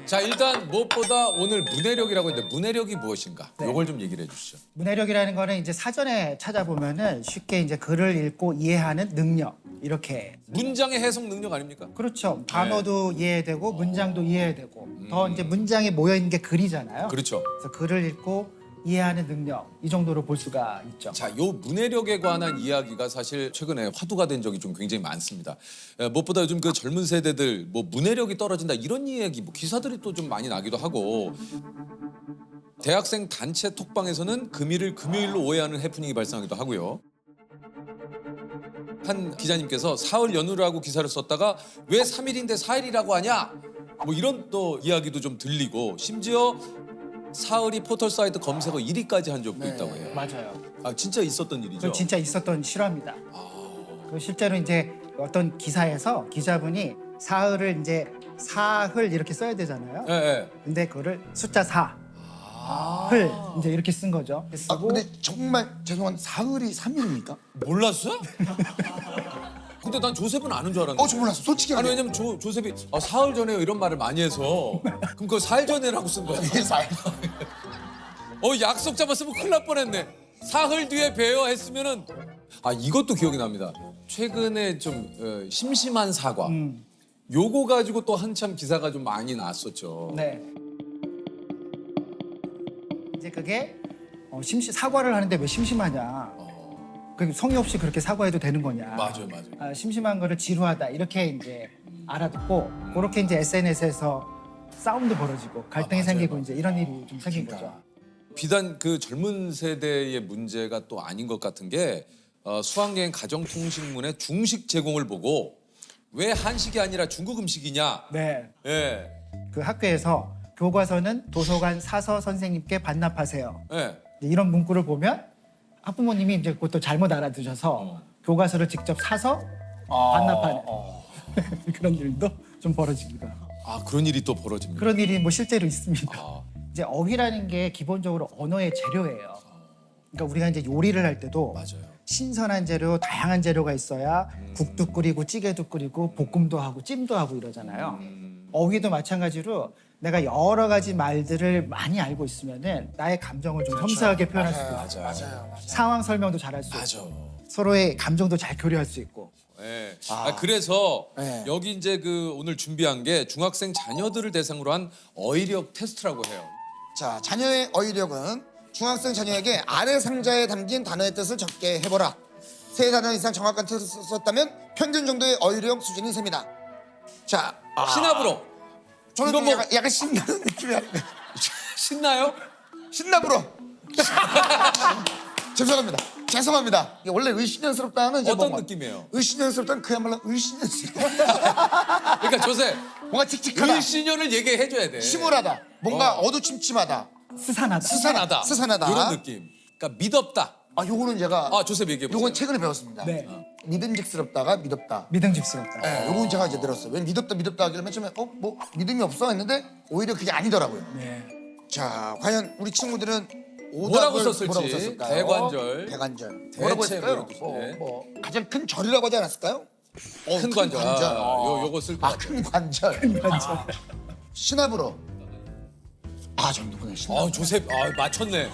자, 일단 무엇보다 오늘 문해력이라고 했는데 문해력이 무엇인가? 네. 요걸 좀 얘기를 해주시죠. 문해력이라는 거는 이제 사전에 찾아보면은 쉽게 이제 글을 읽고 이해하는 능력 이렇게. 문장의 해석 능력 아닙니까? 그렇죠. 단어도 이해되고 문장도 이해되고 더 이제 문장에 모여 있는 게 글이잖아요. 그렇죠. 그래서 글을 읽고 이해하는 능력 이 정도로 볼 수가 있죠. 자, 요 문해력에 관한 이야기가 사실 최근에 화두가 된 적이 좀 굉장히 많습니다. 무엇보다 요즘 그 젊은 세대들 뭐 문해력이 떨어진다 이런 이야기, 뭐 기사들이 또 좀 많이 나기도 하고 대학생 단체 톡방에서는 금일을 금요일로 오해하는 해프닝이 발생하기도 하고요. 한 기자님께서 사흘 연휴라고 기사를 썼다가 왜 3일인데 4일이라고 하냐? 뭐 이런 또 이야기도 좀 들리고 심지어 사흘이 포털 사이트 검색어 1위까지 한 적도 있다고 해요. 맞아요. 아, 진짜 있었던 일이죠? 그 진짜 있었던 실화입니다. 그 실제로 이제 어떤 기사에서 기자분이 사흘을 이제 사흘 이렇게 써야 되잖아요. 예, 예. 근데 그거를 숫자 4. 흘 이제 이렇게 쓴 거죠. 아, 쓰고 근데 정말 죄송한 사흘이 3일입니까? 몰랐어? 근데 난 조셉은 아는 줄 알았는데. 저 몰랐어. 솔직히 아니 말해. 왜냐면 조셉이 사흘 전에요 이런 말을 많이 해서 그럼 그걸 사흘 전에라고 쓴 거야. 이게 사흘. 약속 잡았으면 큰일 날 뻔했네. 사흘 뒤에 봬요 했으면은 이것도 기억이 납니다. 최근에 좀 심심한 사과. 요거 가지고 또 한참 기사가 좀 많이 났었죠. 네. 이제 그게 사과를 하는데 왜 심심하냐? 그 성의 없이 그렇게 사과해도 되는 거냐? 맞아요, 맞아요. 심심한 거를 지루하다 이렇게 이제 알아듣고 그렇게 이제 SNS에서 싸움도 벌어지고 갈등이 맞아요, 생기고 맞아요. 이제 이런 일이 좀 생긴 거죠. 비단 그 젊은 세대의 문제가 또 아닌 것 같은 게 수학여행 가정통신문의 중식 제공을 보고 왜 한식이 아니라 중국 음식이냐? 네. 예, 그 학교에서 교과서는 도서관 사서 선생님께 반납하세요. 예. 이런 문구를 보면 학부모님이 이제 그것도 잘못 알아두셔서 교과서를 직접 사서 반납하는 그런 일도 좀 벌어집니다. 그런 일이 또 벌어집니다. 그런 일이 뭐 실제로 있습니다. 아. 이제 어휘라는 게 기본적으로 언어의 재료예요. 그러니까 우리가 이제 요리를 할 때도 맞아요. 신선한 재료, 다양한 재료가 있어야 국도 끓이고 찌개도 끓이고 볶음도 하고 찜도 하고 이러잖아요. 어휘도 마찬가지로 내가 여러 가지 말들을 많이 알고 있으면은 나의 감정을 좀 섬세하게 표현할 수도 있고 맞아요. 상황 설명도 잘할 수 맞아. 있고 서로의 감정도 잘 교류할 수 있고 예. 그래서 네. 여기 이제 그 오늘 준비한 게 중학생 자녀들을 대상으로 한 어휘력 테스트라고 해요. 자, 자녀의 어휘력은 중학생 자녀에게 아래 상자에 담긴 단어의 뜻을 적게 해보라. 세 단어 이상 정확한 뜻을 썼다면 평균 정도의 어휘력 수준이 셉니다. 자, 신압으로. 저는 이거 좀 뭐- 약간 신나는 느낌이 신나요? 신나불어. 죄송합니다. 이게 원래 의신연스럽다는 이제 어떤 뭔가 느낌이에요? 의신연스럽다는 그야말로 의신연스럽다. 그러니까 조세 뭔가 칙칙하다. 일신연을 얘기해 줘야 돼. 침울하다. 뭔가 어두침침하다. 스산하다. 스산하다. 이런 느낌. 그러니까 믿었다. 요거는 제가 조셉 얘기해 보세요. 요건 최근에 배웠습니다. 네. 믿음직스럽다가 믿었다. 믿음직스럽다. 네, 요건 제가 이제 들었어요. 왜 믿었다 하길래 맨 처음에 뭐 믿음이 없어 했는데 오히려 그게 아니더라고요. 네. 자, 과연 우리 친구들은 뭐라고 오답을 썼을지. 뭐라고 썼을까요? 대관절. 대관절. 대체 뭐라고 했을까요? 뭐 이런 뜻이네. 가장 큰 절이라고 하지 않았을까요? 큰 관절. 요거 쓸 것 같아요. 큰 관절. 신압으로. 정도구나. 신압. 조셉 맞췄네.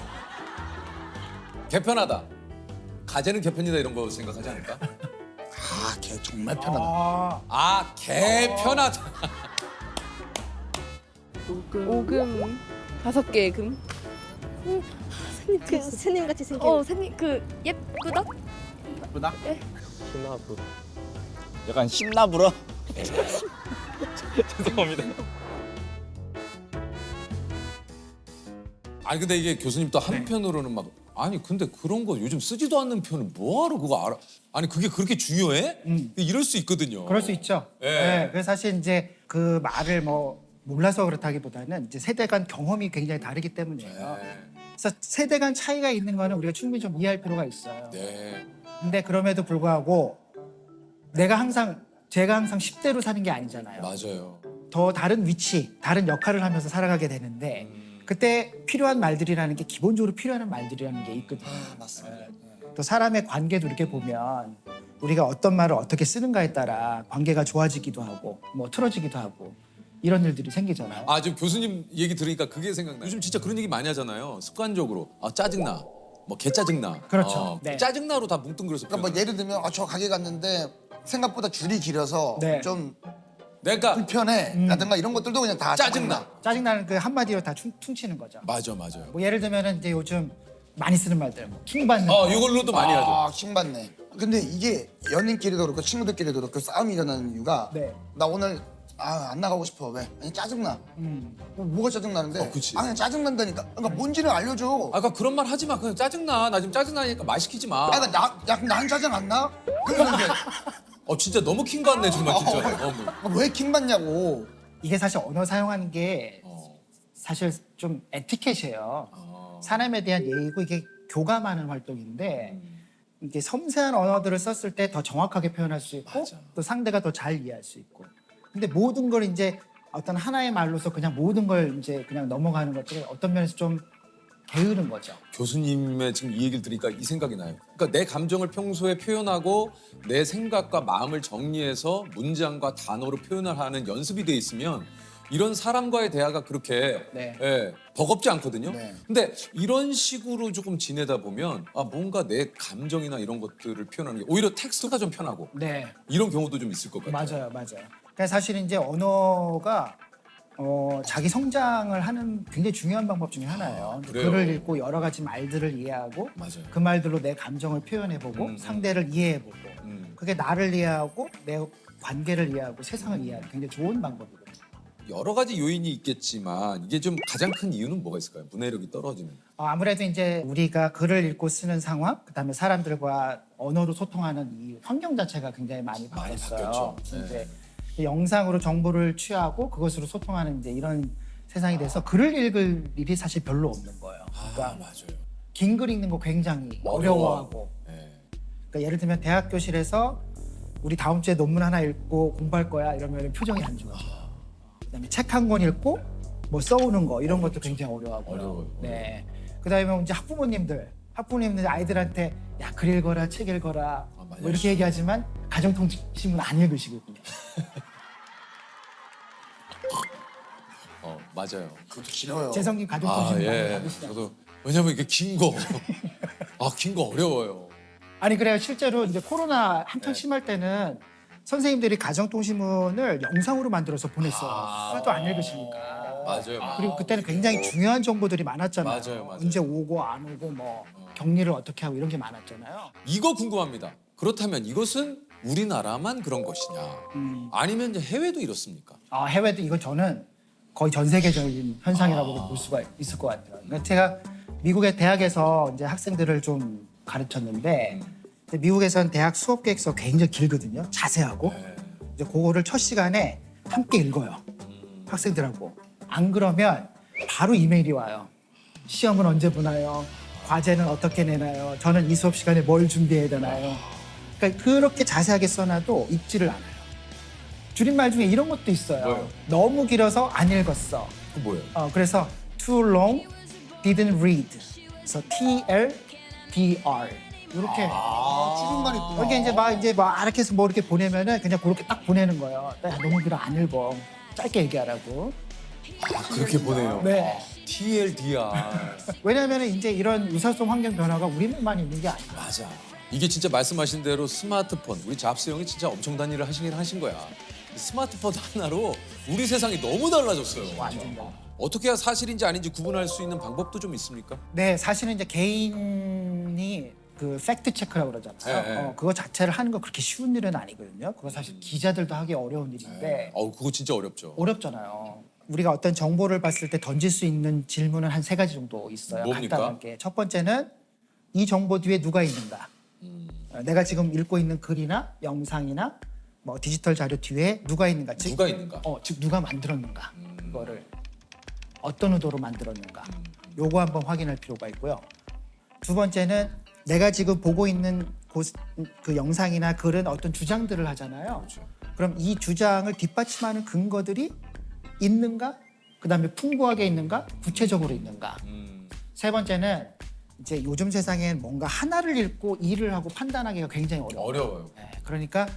개편하다. 가재는 개편이다 이런 거 생각하지 않을까? 걔 정말 편하다. 개편하다. 오금 5개의 금. 그 스님 같이 생긴. 스님 그 예쁘다? 신나부. 약간 신나불어? 죄송합니다. 근데 이게 교수님 또 한편으로는 막 근데 그런 거 요즘 쓰지도 않는 표현을 뭐하러 그거 알아? 그게 그렇게 중요해? 이럴 수 있거든요. 그럴 수 있죠. 예. 네. 그래서 사실 이제 그 말을 뭐 몰라서 그렇다기보다는 이제 세대 간 경험이 굉장히 다르기 때문이에요. 그래서 세대 간 차이가 있는 거는 우리가 충분히 좀 이해할 필요가 있어요. 네. 근데 그럼에도 불구하고 제가 항상 10대로 사는 게 아니잖아요. 맞아요. 더 다른 위치, 다른 역할을 하면서 살아가게 되는데 그때 필요한 말들이라는 게 기본적으로 필요한 말들이라는 게 있거든요. 맞습니다. 또 사람의 관계도 이렇게 보면 우리가 어떤 말을 어떻게 쓰는가에 따라 관계가 좋아지기도 하고 뭐 틀어지기도 하고 이런 일들이 생기잖아요. 아 지금 교수님 얘기 들으니까 그게 생각나요. 요즘 진짜 그런 얘기 많이 하잖아요. 습관적으로 짜증나, 뭐 개 짜증나. 그렇죠. 네. 짜증나로 다 뭉뚱그려서. 그러니까 뭐 예를 들면 저 가게 갔는데 생각보다 줄이 길어서 네. 좀 내가 불편해 라든가 이런 것들도 그냥 다 짜증나. 짜증나는 그 한마디로 다 퉁치는 거죠. 맞아요. 뭐 예를 들면은 이제 요즘 많이 쓰는 말들, 뭐 킹받는. 이걸로도 많이 하죠. 아, 킹받네. 근데 이게 연인끼리도 그렇고 친구들끼리도 그렇고 싸움이 일어나는 이유가 네. 나 오늘 안 나가고 싶어. 왜? 아니 짜증나. 뭐가 짜증나는데? 그치. 그냥 짜증난다니까. 그러니까 뭔지를 알려줘. 아까 그런 말 하지 마. 그냥 짜증나. 나 지금 짜증나니까 말 시키지 마. 그러니까 난 짜증 안 나? 그러는데 진짜 너무 킹 받네 정말 진짜. 왜 킹받냐고. 이게 사실 언어 사용하는 게 어. 사실 좀 에티켓이에요. 사람에 대한 예의고 이게 교감하는 활동인데 이게 섬세한 언어들을 썼을 때 더 정확하게 표현할 수 있고 맞아. 또 상대가 더 잘 이해할 수 있고. 근데 모든 걸 이제 어떤 하나의 말로서 그냥 모든 걸 이제 그냥 넘어가는 것들이 어떤 면에서 좀 게으른 거죠. 교수님의 지금 이 얘기를 들으니까 이 생각이 나요. 그러니까 내 감정을 평소에 표현하고 내 생각과 마음을 정리해서 문장과 단어로 표현을 하는 연습이 돼 있으면 이런 사람과의 대화가 그렇게 네. 버겁지 않거든요. 네. 근데 이런 식으로 조금 지내다 보면 뭔가 내 감정이나 이런 것들을 표현하는 게 오히려 텍스트가 좀 편하고 네, 이런 경우도 좀 있을 것 같아요. 맞아요. 그러니까 사실 이제 언어가 자기 성장을 하는 굉장히 중요한 방법 중에 하나예요. 그래요? 글을 읽고 여러 가지 말들을 이해하고 맞아요. 그 말들로 내 감정을 표현해보고 상대를 이해해보고 그게 나를 이해하고 내 관계를 이해하고 세상을 이해하는 굉장히 좋은 방법이거든요. 여러 가지 요인이 있겠지만 이게 좀 가장 큰 이유는 뭐가 있을까요? 문해력이 떨어지는. 아무래도 이제 우리가 글을 읽고 쓰는 상황, 그다음에 사람들과 언어로 소통하는 이 환경 자체가 굉장히 많이 바뀌었어요. 바뀌었죠. 이제 영상으로 정보를 취하고 그것으로 소통하는 이제 이런 세상이 돼서 글을 읽을 일이 사실 별로 없는 거예요. 그러니까 맞아요. 긴 글 읽는 거 굉장히 어려워하고. 그러니까 예를 들면 대학 교실에서 우리 다음 주에 논문 하나 읽고 공부할 거야 이러면 표정이 안 좋아져요. 그다음에 책 한 권 읽고 뭐 써오는 거 이런 것도 굉장히 어려워하고요. 어려워요. 네. 그다음에 이제 학부모님들 아이들한테 야 글 읽어라 책 읽어라 맞아요. 뭐 이렇게 얘기하지만 가정통신문 안 읽으시거든요. 맞아요. 그것도 길어요. 재성님 가정통신문 많이 받으시잖아요. 저도 왜냐면 이게 긴 거, 긴 거 어려워요. 아니 그래요. 실제로 이제 코로나 한창 심할 때는 선생님들이 가정통신문을 영상으로 만들어서 보냈어요. 하나도 안 읽으시니까. 맞아요. 그리고 그때는 굉장히 중요한 정보들이 많았잖아요. 맞아요. 언제 오고 안 오고 뭐 격리를 어떻게 하고 이런 게 많았잖아요. 이거 궁금합니다. 그렇다면 이것은 우리나라만 그런 것이냐? 아니면 이제 해외도 이렇습니까? 해외도 이건 저는 거의 전 세계적인 현상이라고 볼 수가 있을 것 같아요. 그러니까 제가 미국의 대학에서 이제 학생들을 좀 가르쳤는데 이제 미국에서는 대학 수업 계획서 굉장히 길거든요. 자세하고 이제 그거를 첫 시간에 함께 읽어요. 학생들하고. 안 그러면 바로 이메일이 와요. 시험은 언제 보나요? 과제는 어떻게 내나요? 저는 이 수업 시간에 뭘 준비해야 되나요? 그러니까 그렇게 자세하게 써놔도 읽지를 않아요. 줄임말 중에 이런 것도 있어요. 뭐예요? 너무 길어서 안 읽었어. 그 뭐예요? 그래서 too long, didn't read. 그래서 TLDR 이렇게. 줄임말 있구나. 이렇게 이제 막 이렇게 해서 뭐 이렇게 보내면은 그냥 그렇게 딱 보내는 거예요. 야, 너무 길어 안 읽어. 짧게 얘기하라고. 그렇게 보내요. 네. TLDR. 왜냐하면 이제 이런 유사성 환경 변화가 우리만 있는 게 아니야. 맞아. 이게 진짜 말씀하신 대로 스마트폰, 우리 잡스 형이 진짜 엄청난 일을 하신 거야. 스마트폰 하나로 우리 세상이 너무 달라졌어요. 완전. 어떻게 해야 사실인지 아닌지 구분할 수 있는 방법도 좀 있습니까? 네, 사실은 이제 개인이 그 팩트 체크라고 그러잖아요. 네. 그거 자체를 하는 거 그렇게 쉬운 일은 아니거든요. 그거 사실 기자들도 하기 어려운 일인데 그거 진짜 어렵죠. 어렵잖아요. 우리가 어떤 정보를 봤을 때 던질 수 있는 질문은 한 3가지 정도 있어요. 뭡니까? 간단하게. 첫 번째는 이 정보 뒤에 누가 있는가. 내가 지금 읽고 있는 글이나 영상이나 뭐 디지털 자료 뒤에 누가 있는가. 즉, 누가 있는가? 즉 누가 만들었는가. 그거를 어떤 의도로 만들었는가. 요거 한번 확인할 필요가 있고요. 두 번째는 내가 지금 보고 있는 그 영상이나 글은 어떤 주장들을 하잖아요. 그렇죠. 그럼 이 주장을 뒷받침하는 근거들이 있는가? 그다음에 풍부하게 있는가? 구체적으로 있는가? 세 번째는 이제 요즘 세상엔 뭔가 하나를 읽고 일을 하고 판단하기가 굉장히 어려워요. 어려워요. 네, 그러니까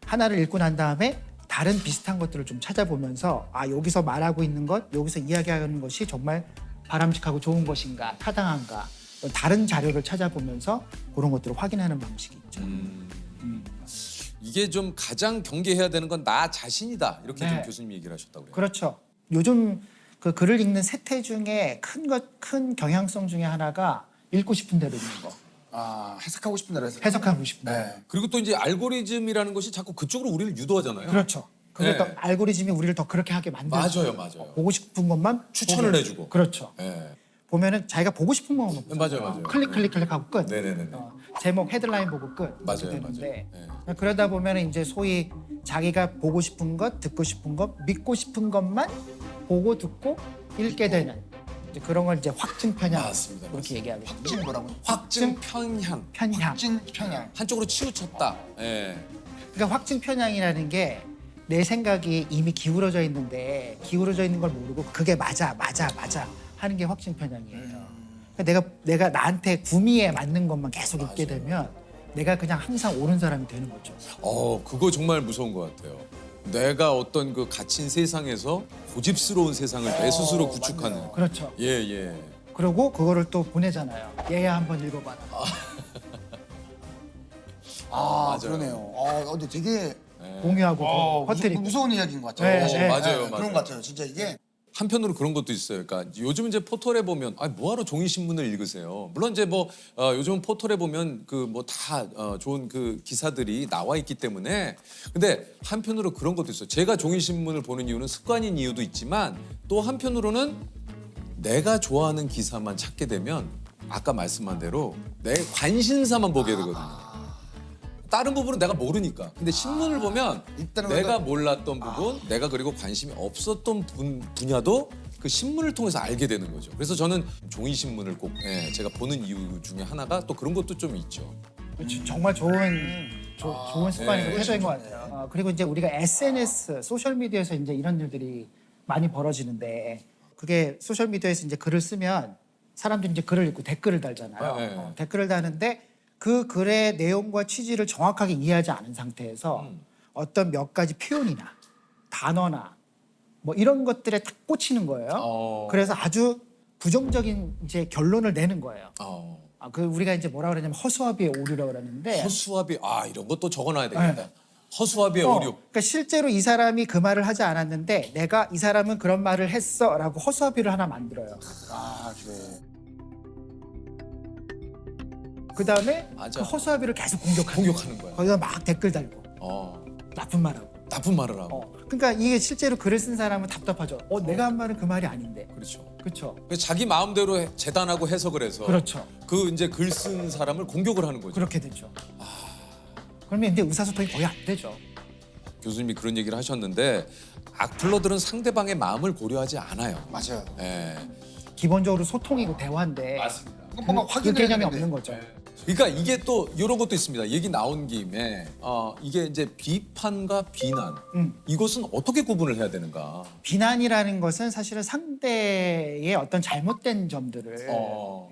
하나를 읽고 난 다음에 다른 비슷한 것들을 좀 찾아보면서 여기서 말하고 있는 것, 여기서 이야기하는 것이 정말 바람직하고 좋은 것인가, 타당한가 다른 자료를 찾아보면서 그런 것들을 확인하는 방식이 있죠. 이게 좀 가장 경계해야 되는 건 나 자신이다. 이렇게 네. 좀 교수님이 얘기를 하셨다고 그래요. 그렇죠. 요즘 그 글을 읽는 세태 중에 큰 경향성 중에 하나가 읽고 싶은 대로 읽는 거, 해석하고 싶은 대로 해서. 해석하고 싶은 대로. 네. 그리고 또 이제 알고리즘이라는 것이 자꾸 그쪽으로 우리를 유도하잖아요. 그렇죠. 그게 네. 또 알고리즘이 우리를 더 그렇게 하게 만들죠. 맞아요. 보고 싶은 것만 추천을 보게. 해주고. 그렇죠. 네. 보면은 자기가 보고 싶은 것만 보고 맞아요. 클릭하고 끝. 네네네. 제목 헤드라인 보고 끝. 이렇게 맞아요. 되는데 네. 그러다 보면은 이제 소위 자기가 보고 싶은 것, 듣고 싶은 것, 믿고 싶은 것만 보고 듣고 읽게 되는 이제 그런 걸 이제 확증 편향 맞습니다. 이렇게 얘기하고 확진 뭐라고? 확증 편향. 편향. 확진 편향. 한쪽으로 치우쳤다. 예. 그러니까 확증 편향이라는 게 내 생각이 이미 기울어져 있는데 기울어져 있는 걸 모르고 그게 맞아 하는 게 확증 편향이에요. 그러니까 내가 나한테 구미에 맞는 것만 계속 읽게 되면 내가 그냥 항상 옳은 사람이 되는 거죠. 그거 정말 무서운 것 같아요. 내가 어떤 그 갇힌 세상에서 고집스러운 세상을 내 스스로 구축하는. 그렇죠. 예. 그리고 그거를 또 보내잖아요. 얘야 한번 읽어봐라. 맞아요. 그러네요. 근데 되게 공유하고 퍼뜨리고. 무서운 이야기인 것 같아요. 네, 맞아요. 그런 것 같아요. 진짜 이게. 한편으로 그런 것도 있어요. 그러니까 요즘 이제 포털에 보면 뭐하러 종이 신문을 읽으세요. 물론 이제 요즘은 포털에 보면 그 뭐 다 좋은 그 기사들이 나와 있기 때문에. 근데 한편으로 그런 것도 있어요. 제가 종이 신문을 보는 이유는 습관인 이유도 있지만 또 한편으로는 내가 좋아하는 기사만 찾게 되면 아까 말씀한 대로 내 관심사만 보게 되거든요. 다른 부분은 내가 모르니까. 근데 신문을 보면 일단은 내가 몰랐던 부분, 내가 그리고 관심이 없었던 분야도 그 신문을 통해서 알게 되는 거죠. 그래서 저는 종이 신문을 꼭 제가 보는 이유 중에 하나가 또 그런 것도 좀 있죠. 정말 좋은 습관이고 네. 태도인 것 같아요. 그리고 이제 우리가 SNS, 소셜 미디어에서 이제 이런 일들이 많이 벌어지는데 그게 소셜 미디어에서 이제 글을 쓰면 사람들이 이제 글을 읽고 댓글을 달잖아요. 네. 댓글을 다는데 그 글의 내용과 취지를 정확하게 이해하지 않은 상태에서 어떤 몇 가지 표현이나 단어나 뭐 이런 것들에 딱 꽂히는 거예요. 그래서 아주 부정적인 이제 결론을 내는 거예요. 그 우리가 이제 뭐라 그러냐면 허수아비의 오류라고 그러는데 허수아비 이런 것도 적어놔야 되겠다. 허수아비의 오류. 그러니까 실제로 이 사람이 그 말을 하지 않았는데 내가 이 사람은 그런 말을 했어라고 허수아비를 하나 만들어요. 그래. 그 다음에 맞아. 그 허수아비를 계속 공격하는 거야. 거기다 막 댓글 달고 나쁜 말하고. 나쁜 말을 하고. 그러니까 이게 실제로 글을 쓴 사람은 답답하죠. 내가 한 말은 그 말이 아닌데. 그렇죠. 그렇죠. 자기 마음대로 재단하고 해석을 해서 그렇죠. 그 이제 글 쓴 사람을 공격을 하는 거죠. 그렇게 되죠. 그러면 이제 의사소통이 거의 안 되죠. 교수님이 그런 얘기를 하셨는데 악플러들은 상대방의 마음을 고려하지 않아요. 맞아요. 예. 기본적으로 소통이고 대화인데 맞습니다. 뭔가 그 확인을 개념이 해야 없는 되는데. 거죠. 그러니까 이게 또 이런 것도 있습니다. 얘기 나온 김에 이게 이제 비판과 비난 이것은 어떻게 구분을 해야 되는가? 비난이라는 것은 사실은 상대의 어떤 잘못된 점들을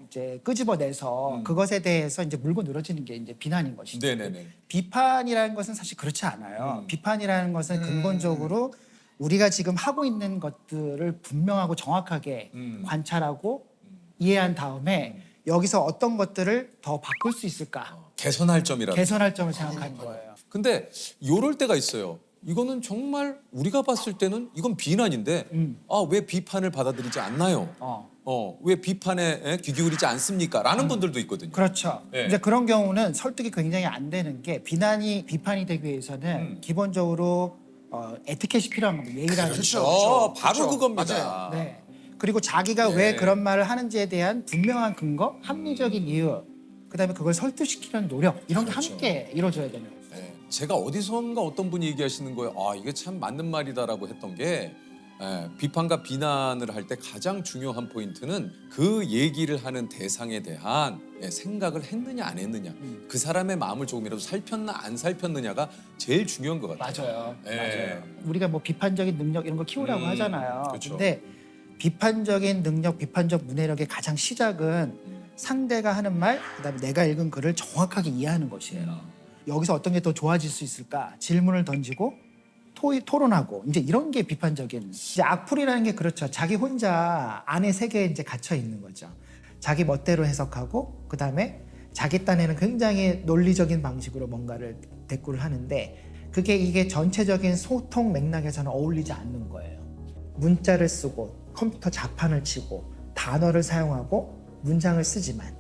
이제 끄집어내서 그것에 대해서 이제 물고 늘어지는 게 이제 비난인 것이죠. 네네네. 비판이라는 것은 사실 그렇지 않아요. 비판이라는 것은 근본적으로 우리가 지금 하고 있는 것들을 분명하고 정확하게 관찰하고 이해한 다음에 여기서 어떤 것들을 더 바꿀 수 있을까? 개선할 점이라도. 개선할 점을 생각하는 거예요. 근데 요럴 때가 있어요. 이거는 정말 우리가 봤을 때는 이건 비난인데 왜 비판을 받아들이지 않나요? 왜 비판에 귀 기울이지 않습니까? 라는 분들도 있거든요. 그렇죠. 네. 이제 그런 경우는 설득이 굉장히 안 되는 게 비판이 되기 위해서는 기본적으로 에티켓이 필요한 겁니다. 예의라는 그렇죠. 바로 그렇죠. 그겁니다. 맞아요. 네. 그리고 자기가 왜 그런 말을 하는지에 대한 분명한 근거, 합리적인 이유, 그다음에 그걸 설득시키는 노력 이런 게 함께 이루어져야 되는 거죠. 네. 제가 어디선가 어떤 분이 얘기하시는 거예요. 이게 참 맞는 말이다라고 했던 게 비판과 비난을 할 때 가장 중요한 포인트는 그 얘기를 하는 대상에 대한 생각을 했느냐 안 했느냐 그 사람의 마음을 조금이라도 살폈나 안 살폈느냐가 제일 중요한 것 같아요. 맞아요. 우리가 뭐 비판적인 능력 이런 거 키우라고 하잖아요. 그렇죠. 근데 비판적인 능력, 비판적 문해력의 가장 시작은 상대가 하는 말, 그다음에 내가 읽은 글을 정확하게 이해하는 것이에요. 여기서 어떤 게 더 좋아질 수 있을까? 질문을 던지고 토론하고 이제 이런 게 비판적인 이제 악플이라는 게 그렇죠. 자기 혼자 안에 세계에 이제 갇혀 있는 거죠. 자기 멋대로 해석하고 그다음에 자기 딴에는 굉장히 논리적인 방식으로 뭔가를 대꾸를 하는데 그게 이게 전체적인 소통 맥락에서는 어울리지 않는 거예요. 문자를 쓰고 컴퓨터 자판을 치고 단어를 사용하고 문장을 쓰지만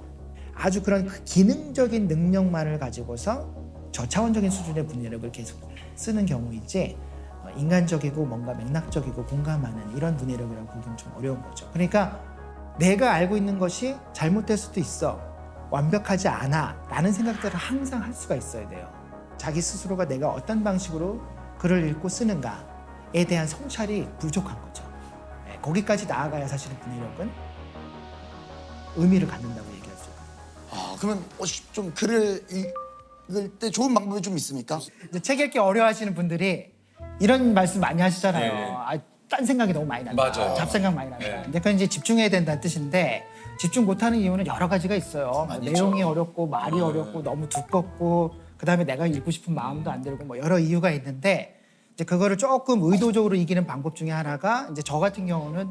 아주 그런 기능적인 능력만을 가지고서 저차원적인 수준의 문해력을 계속 쓰는 경우이지 인간적이고 뭔가 맥락적이고 공감하는 이런 문해력이라고 보기는 좀 어려운 거죠. 그러니까 내가 알고 있는 것이 잘못될 수도 있어. 완벽하지 않아 라는 생각들을 항상 할 수가 있어야 돼요. 자기 스스로가 내가 어떤 방식으로 글을 읽고 쓰는가에 대한 성찰이 부족한 거죠. 거기까지 나아가야 사실은 문해력은 의미를 갖는다고 얘기할 수 있어요. 아, 그러면 혹시 좀 글을 읽을 때 좋은 방법이 좀 있습니까? 이제 책 읽기 어려워하시는 분들이 이런 말씀 많이 하시잖아요. 네. 아, 딴 생각이 너무 많이 난다. 맞아요. 잡생각 많이 난다. 네. 근데 그건 이제 집중해야 된다는 뜻인데 집중 못하는 이유는 여러 가지가 있어요. 뭐 내용이 어렵고 말이 어렵고 너무 두껍고 그다음에 내가 읽고 싶은 마음도 안 들고 뭐 여러 이유가 있는데 이제 그거를 조금 의도적으로 이기는 방법 중에 하나가 이제 저 같은 경우는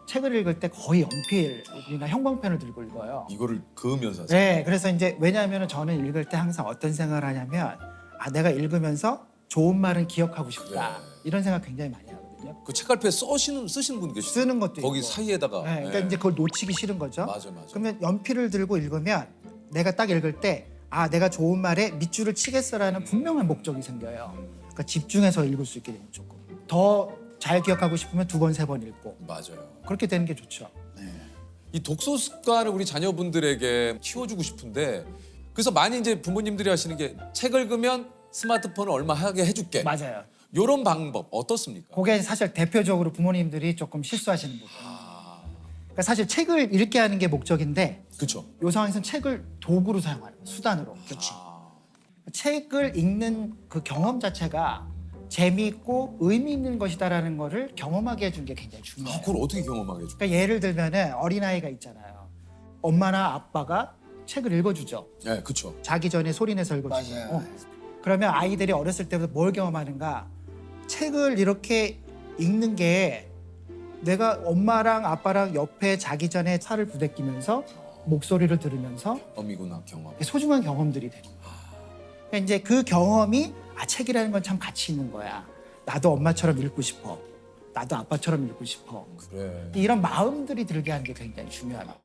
책을 읽을 때 거의 연필이나 형광펜을 들고 읽어요. 이거를 그으면서 하세요. 네, 그래서 이제 왜냐하면 저는 읽을 때 항상 어떤 생각을 하냐면 아 내가 읽으면서 좋은 말은 기억하고 싶다 이런 생각 굉장히 많이 하거든요. 그 책갈피에 쓰시는 분 계시죠? 쓰는 것도 거기 있고. 사이에다가. 네, 그러니까 이제 그걸 놓치기 싫은 거죠. 맞아. 그러면 연필을 들고 읽으면 내가 딱 읽을 때 아 내가 좋은 말에 밑줄을 치겠어라는 분명한 목적이 생겨요. 그러니까 집중해서 읽을 수 있게 되는 조금 더 잘 기억하고 싶으면 2번, 3번 읽고 맞아요. 그렇게 되는 게 좋죠. 이 독서 습관을 우리 자녀분들에게 키워주고 싶은데 그래서 많이 이제 부모님들이 하시는 게 책 읽으면 스마트폰을 얼마 하게 해줄게. 맞아요. 이런 방법 어떻습니까? 그게 사실 대표적으로 부모님들이 조금 실수하시는 부분. 그러니까 사실 책을 읽게 하는 게 목적인데 그렇죠. 이 상황에서는 책을 도구로 사용하는 거예요. 수단으로. 그렇죠. 책을 읽는 그 경험 자체가 재미있고 의미 있는 것이다라는 거를 경험하게 해준 게 굉장히 중요해요. 그걸 어떻게 경험하게 해줄까? 그러니까 예를 들면은 어린아이가 있잖아요. 엄마나 아빠가 책을 읽어주죠. 네, 그렇죠. 자기 전에 소리내서 읽어주고. 맞아요. 그러면 아이들이 어렸을 때부터 뭘 경험하는가? 책을 이렇게 읽는 게 내가 엄마랑 아빠랑 옆에 자기 전에 살을 부대끼면서 목소리를 들으면서 어미구나 경험. 소중한 경험들이 되는 거예요. 그러니까 이제 그 경험이 아 책이라는 건 참 가치 있는 거야. 나도 엄마처럼 읽고 싶어. 나도 아빠처럼 읽고 싶어. 그래. 이런 마음들이 들게 하는 게 굉장히 중요합니다.